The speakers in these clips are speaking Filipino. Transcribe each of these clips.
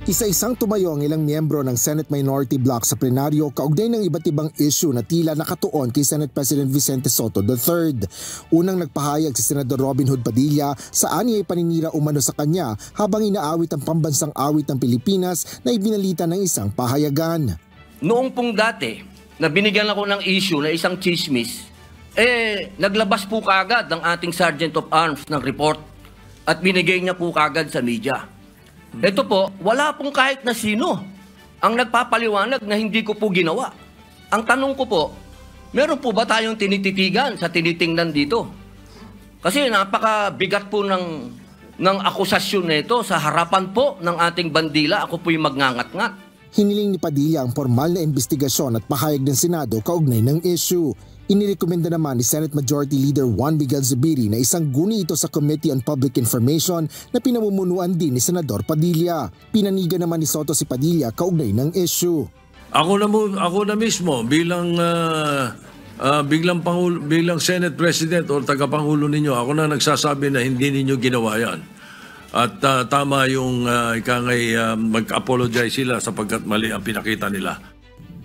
Isa-isang tumayo ang ilang miyembro ng Senate Minority Bloc sa plenaryo kaugnay ng iba't ibang issue na tila nakatuon kay Senate President Vicente Sotto III. Unang nagpahayag si Senador Robin Hood Padilla sa anyay paninira umano sa kanya habang inaawit ang pambansang awit ng Pilipinas na ibinalita ng isang pahayagan. Noong pong dati na binigyan ako ng issue na isang chismis, naglabas po kagad ng ating Sergeant of Arms ng report at binigay niya po kagad sa media. Ito po, wala pong kahit na sino ang nagpapaliwanag na hindi ko po ginawa. Ang tanong ko po, meron po ba tayong tinititigan sa tinitingnan dito? Kasi napakabigat po ng akusasyon nito sa harapan po ng ating bandila. Ako po yung magngangat-ngat. Hiniling ni Padilla ang formal na investigasyon at pahayag ng Senado kaugnay ng issue. Inirekomenda naman ni Senate Majority Leader Juan Miguel Zubiri na isang guni ito sa Committee on Public Information na pinamumunuan din ni Senador Padilla. Pinanigan naman ni Sotto si Padilla kaugnay ng issue. Ako na mismo bilang Senate President o tagapangulo ninyo, ako na nagsasabi na hindi ninyo ginawa yan. At tama yung mag-apologize sila sapagkat mali ang pinakita nila.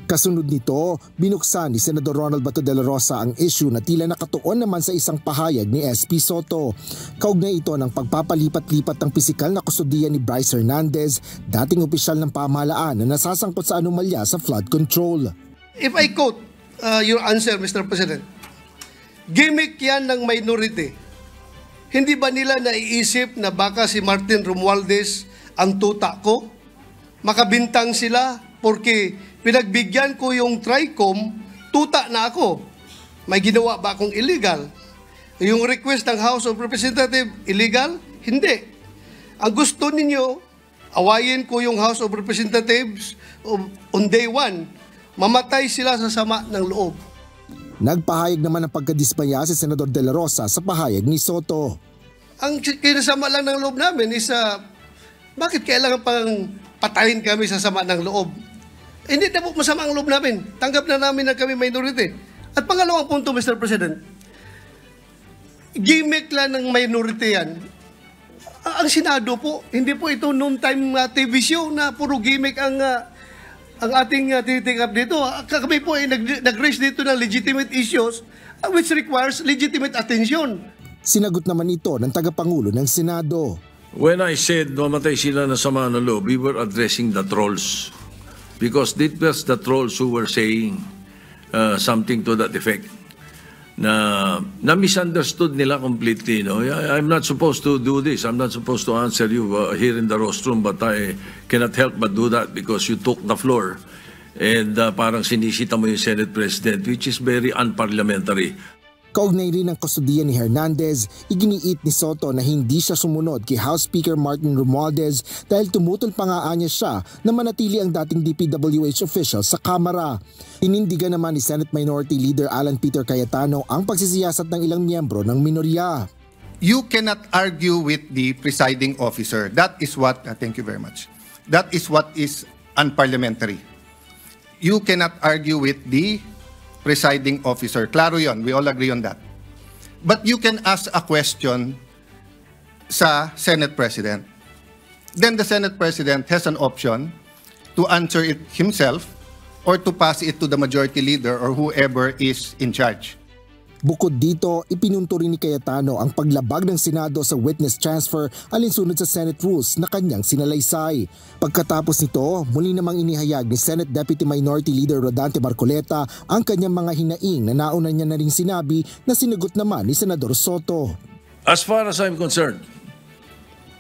Kasunod nito, binuksan ni Senador Ronald Bato de la Rosa ang issue na tila nakatuon naman sa isang pahayag ni SP Sotto. Kaugnay ito ng pagpapalipat-lipat ng pisikal na kustudiya ni Bryce Hernandez, dating opisyal ng pamahalaan na nasasangkot sa anomalya sa flood control. If I quote your answer, Mr. President, gimmick yan ng minority. Hindi ba nila naiisip na baka si Martin Romualdez ang tuta ko? Makabintang sila porque pinagbigyan ko yung TRICOM, tuta na ako. May ginawa ba akong illegal? Yung request ng House of Representatives, illegal? Hindi. Ang gusto ninyo, awayin ko yung House of Representatives on day one. Mamatay sila sa sama ng loob. Nagpahayag naman ng pagkadismaya si Senador de la Rosa sa pahayag ni Sotto. Ang kinasama lang ng loob namin is, bakit kailangan pang patayin kami sa sama ng loob? Hindi na po masama ang loob namin. Tanggap na namin na kami minority. At pangalawang punto, Mr. President, gimmick lang ng minority yan. Ang Senado po, hindi po ito noon time TV show na puro gimmick ang ating tinitik up dito. Kami po ay nag-raise dito ng legitimate issues which requires legitimate attention. Sinagot naman ito ng tagapangulo ng Senado. When I said mamatay sila na sama ng loob, we were addressing the trolls. Because it was the trolls who were saying something to that effect. Na misunderstood nila completely. No? I'm not supposed to do this. I'm not supposed to answer you here in the rostrum, but I cannot help but do that because you took the floor. And parang sinisita mo yung Senate President, which is very unparliamentary. Kaugnay rin ng kustudiya ni Hernandez, iginiit ni Sotto na hindi siya sumunod kay House Speaker Martin Romualdez dahil tumutol pa nga niya siya na manatili ang dating DPWH official sa Kamara. Tinindigan naman ni Senate Minority Leader Alan Peter Cayetano ang pagsisiyasat ng ilang miyembro ng minorya. You cannot argue with the presiding officer. That is what, thank you very much. That is what is unparliamentary. You cannot argue with the presiding officer. Klaro yon, we all agree on that. But you can ask a question sa Senate President. Then the Senate President has an option to answer it himself or to pass it to the majority leader or whoever is in charge. Bukod dito, ipinunto rin ni Cayetano ang paglabag ng Senado sa witness transfer alinsunod sa Senate rules na kanyang sinalaysay. Pagkatapos nito, muli namang inihayag ni Senate Deputy Minority Leader Rodante Marcoleta ang kanyang mga hinaing na nauna niya na rin sinabi na sinagot naman ni Senador Sotto. As far as I'm concerned,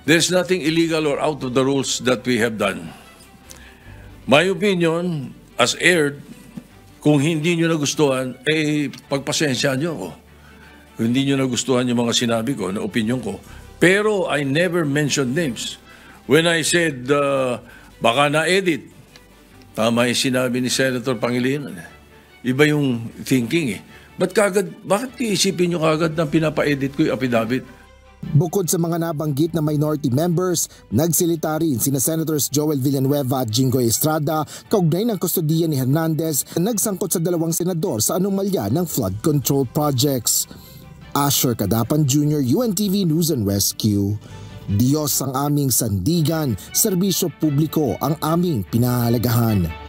there's nothing illegal or out of the rules that we have done. My opinion, as aired, kung hindi nyo nagustuhan, pagpasensya nyo ako. Kung hindi nyo nagustuhan yung mga sinabi ko, na opinion ko. Pero I never mentioned names. When I said, baka na-edit, tama yung sinabi ni Senator Pangilinan. Iba yung thinking bakit iisipin nyo kagad na pinapa-edit ko yung affidavit? Bukod sa mga nabanggit na minority members, nagsilita rin sina Senators Joel Villanueva at Jinggoy Estrada kaugnay ng kustudiya ni Hernandez na nagsangkot sa dalawang senador sa anomalya ng flood control projects. Asher Cadapan Jr., UNTV News and Rescue, Diyos ang aming sandigan, serbisyo publiko ang aming pinahalagahan.